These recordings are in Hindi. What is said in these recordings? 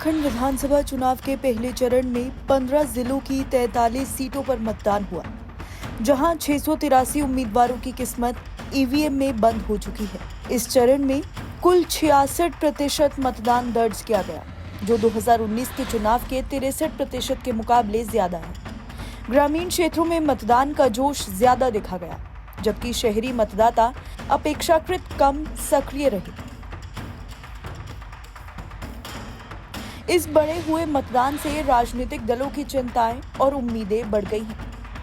झारखंड विधानसभा चुनाव के पहले चरण में 15 जिलों की 43 सीटों पर मतदान हुआ, जहां 683 उम्मीदवारों की किस्मत ईवीएम में बंद हो चुकी है। इस चरण में कुल 66% मतदान दर्ज किया गया, जो 2019 के चुनाव के 63% के मुकाबले ज्यादा है। ग्रामीण क्षेत्रों में मतदान का जोश ज्यादा देखा गया, जबकि शहरी मतदाता अपेक्षाकृत कम सक्रिय रहे। इस बढ़े हुए मतदान से राजनीतिक दलों की चिंताएं और उम्मीदें बढ़ गई हैं,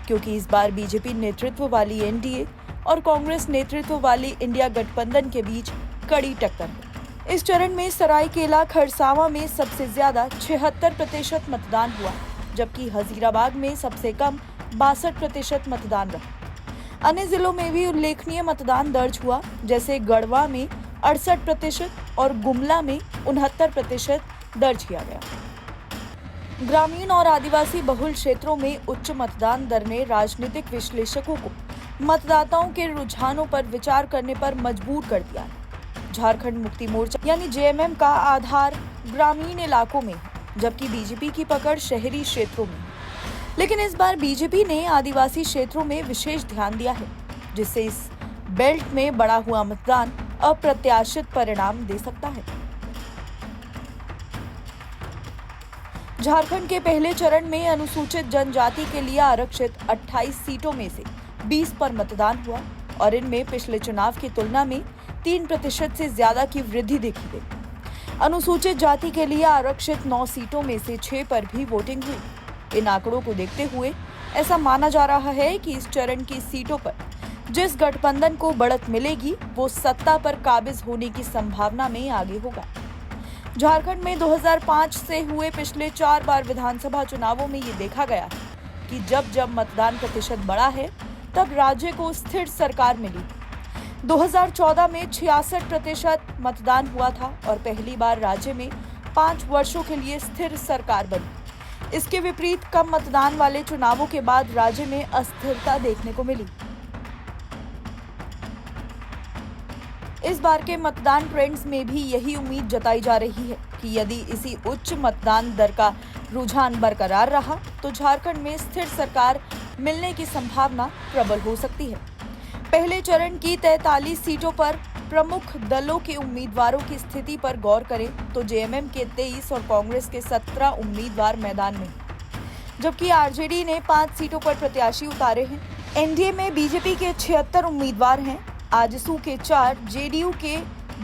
क्योंकि इस बार बीजेपी नेतृत्व वाली एनडीए और कांग्रेस नेतृत्व वाली इंडिया गठबंधन के बीच कड़ी टक्कर है। इस चरण में सरायकेला खरसावां में सबसे ज्यादा 76% मतदान हुआ, जबकि हजीराबाद में सबसे कम 62% मतदान रहा। अन्य जिलों में भी उल्लेखनीय मतदान दर्ज हुआ, जैसे गढ़वा में 68% और गुमला में 69% दर्ज किया गया। ग्रामीण और आदिवासी बहुल क्षेत्रों में उच्च मतदान दर ने राजनीतिक विश्लेषकों को मतदाताओं के रुझानों पर विचार करने पर मजबूर कर दिया है। झारखंड मुक्ति मोर्चा यानी जेएमएम का आधार ग्रामीण इलाकों में है, जबकि बीजेपी की पकड़ शहरी क्षेत्रों में है। लेकिन इस बार बीजेपी ने आदिवासी क्षेत्रों में विशेष ध्यान दिया है, जिससे इस बेल्ट में बढ़ा हुआ मतदान अप्रत्याशित परिणाम दे सकता है। झारखंड के पहले चरण में अनुसूचित जनजाति के लिए आरक्षित 28 सीटों में से 20 पर मतदान हुआ और इनमें पिछले चुनाव की तुलना में 3% से ज्यादा की वृद्धि देखी गई। अनुसूचित जाति के लिए आरक्षित 9 सीटों में से 6 पर भी वोटिंग हुई। इन आंकड़ों को देखते हुए ऐसा माना जा रहा है कि इस चरण की सीटों पर जिस गठबंधन को बढ़त मिलेगी, वो सत्ता पर काबिज होने की संभावना में आगे होगा। झारखंड में 2005 से हुए पिछले 4 बार विधानसभा चुनावों में ये देखा गया है कि जब मतदान प्रतिशत बढ़ा है, तब राज्य को स्थिर सरकार मिली। 2014 में 66% मतदान हुआ था और पहली बार राज्य में 5 वर्षों के लिए स्थिर सरकार बनी। इसके विपरीत कम मतदान वाले चुनावों के बाद राज्य में अस्थिरता देखने को मिली। इस बार के मतदान ट्रेंड्स में भी यही उम्मीद जताई जा रही है कि यदि इसी उच्च मतदान दर का रुझान बरकरार रहा, तो झारखंड में स्थिर सरकार मिलने की संभावना प्रबल हो सकती है। पहले चरण की 43 सीटों पर प्रमुख दलों के उम्मीदवारों की स्थिति पर गौर करें तो जेएमएम के 23 और कांग्रेस के 17 उम्मीदवार मैदान में, जबकि आरजेडी ने 5 सीटों पर प्रत्याशी उतारे हैं। एनडीए में बीजेपी के 76 उम्मीदवार हैं, आजसू के 4, जेडीयू के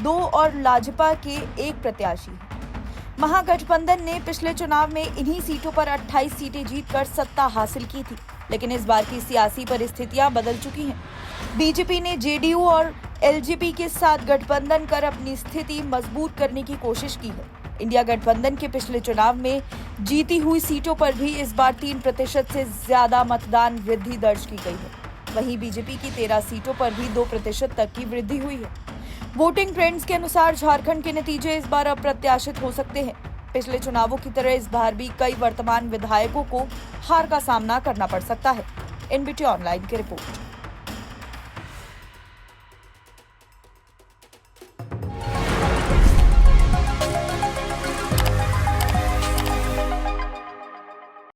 2 और लाजपा के 1 प्रत्याशी हैं। महागठबंधन ने पिछले चुनाव में इन्हीं सीटों पर 28 सीटें जीतकर सत्ता हासिल की थी, लेकिन इस बार की सियासी परिस्थितियां बदल चुकी हैं। बीजेपी ने जेडीयू और एलजेपी के साथ गठबंधन कर अपनी स्थिति मजबूत करने की कोशिश की है। इंडिया गठबंधन के पिछले चुनाव में जीती हुई सीटों पर भी इस बार 3% से ज्यादा मतदान वृद्धि दर्ज की गई है। वहीं बीजेपी की 13 सीटों पर भी 2% तक की वृद्धि हुई है। वोटिंग ट्रेंड्स के अनुसार झारखंड के नतीजे इस बार अप्रत्याशित हो सकते हैं। पिछले चुनावों की तरह इस बार भी कई वर्तमान विधायकों को हार का सामना करना पड़ सकता है। एनबीटी ऑनलाइन की रिपोर्ट।